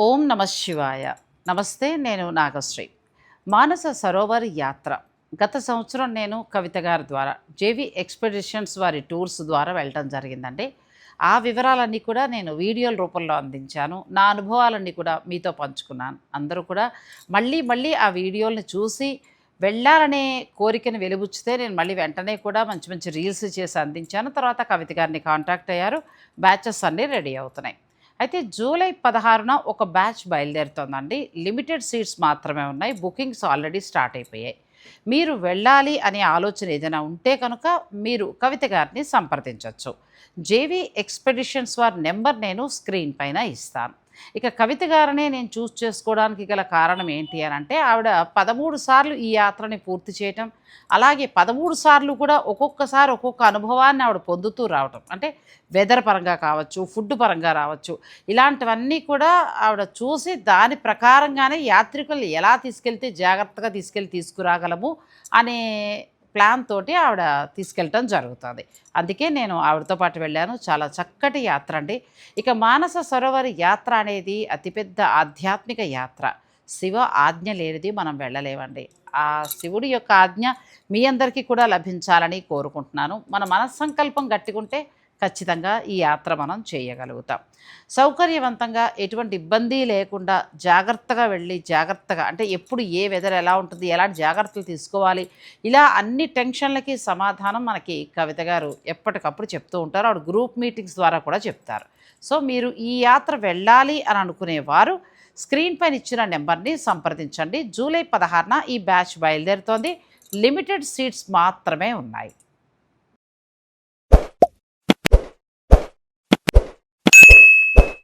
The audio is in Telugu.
ఓం నమ శివాయ. నమస్తే, నేను నాగశ్రీ. మానస సరోవర్ యాత్ర గత సంవత్సరం నేను కవిత గారి ద్వారా జేవి ఎక్స్పెడిషన్స్ వారి టూర్స్ ద్వారా వెళ్ళటం జరిగిందండి. ఆ వివరాలన్నీ కూడా నేను వీడియోల రూపంలో అందించాను. నా అనుభవాలన్నీ కూడా మీతో పంచుకున్నాను. అందరూ కూడా మళ్ళీ మళ్ళీ ఆ వీడియోల్ని చూసి వెళ్ళాలనే కోరికను వెలిబుచ్చితే నేను మళ్ళీ వెంటనే కూడా మంచి మంచి రీల్స్ చేసి అందించాను. తర్వాత కవిత గారిని కాంటాక్ట్ అయ్యారు. బ్యాచెస్ అన్నీ రెడీ అవుతున్నాయి. అయితే జూలై 16న ఒక బ్యాచ్ బయలుదేరుతోందండి. లిమిటెడ్ సీట్స్ మాత్రమే ఉన్నాయి. బుకింగ్స్ ఆల్రెడీ స్టార్ట్ అయిపోయాయి. మీరు వెళ్ళాలి అనే ఆలోచన ఏదైనా ఉంటే కనుక మీరు కవిత గారిని సంప్రదించవచ్చు. జేవి ఎక్స్పెడిషన్స్ వారి నెంబర్ నేను స్క్రీన్ పైన ఇస్తాను. ఇక కవిత గారినే నేను చూస్ చేసుకోవడానికి గల కారణం ఏంటి అని అంటే, ఆవిడ 13 సార్లు ఈ యాత్రని పూర్తి చేయటం, అలాగే 13 సార్లు కూడా ఒక్కొక్కసారి ఒక్కొక్క అనుభవాన్ని ఆవిడ పొందుతూ రావటం. అంటే వెదర్ పరంగా కావచ్చు, ఫుడ్ పరంగా రావచ్చు, ఇలాంటివన్నీ కూడా ఆవిడ చూసి దాని ప్రకారంగానే యాత్రికులు ఎలా తీసుకెళ్తే జాగ్రత్తగా తీసుకురాగలము అనే ప్లాన్ తోటి ఆవిడ తీసుకెళ్ళటం జరుగుతుంది. అందుకే నేను ఆవిడతో పాటు వెళ్ళాను. చాలా చక్కటి యాత్ర అండి. ఇక మానస సరోవర్ యాత్ర అనేది అతిపెద్ద ఆధ్యాత్మిక యాత్ర. శివ ఆజ్ఞ లేనిది మనం వెళ్ళలేమండి. ఆ శివుడి యొక్క ఆజ్ఞ మీ అందరికీ కూడా లభించాలని కోరుకుంటున్నాను. మన మనస్సంకల్పం గట్టిగుంటే ఖచ్చితంగా ఈ యాత్ర మనం చేయగలుగుతాం. సౌకర్యవంతంగా ఎటువంటి ఇబ్బంది లేకుండా జాగ్రత్తగా వెళ్ళి జాగ్రత్తగా, అంటే ఎప్పుడు ఏ వెదర్ ఎలా ఉంటుంది, ఎలాంటి జాగ్రత్తలు తీసుకోవాలి, ఇలా అన్ని టెన్షన్లకి సమాధానం మనకి కవిత గారు ఎప్పటికప్పుడు చెప్తూ ఉంటారు. ఆవిడ గ్రూప్ మీటింగ్స్ ద్వారా కూడా చెప్తారు. సో మీరు ఈ యాత్ర వెళ్ళాలి అని అనుకునేవారు స్క్రీన్ పైన ఇచ్చిన నెంబర్ని సంప్రదించండి. జూలై 16న ఈ బ్యాచ్ బయలుదేరుతోంది. లిమిటెడ్ సీట్స్ మాత్రమే ఉన్నాయి.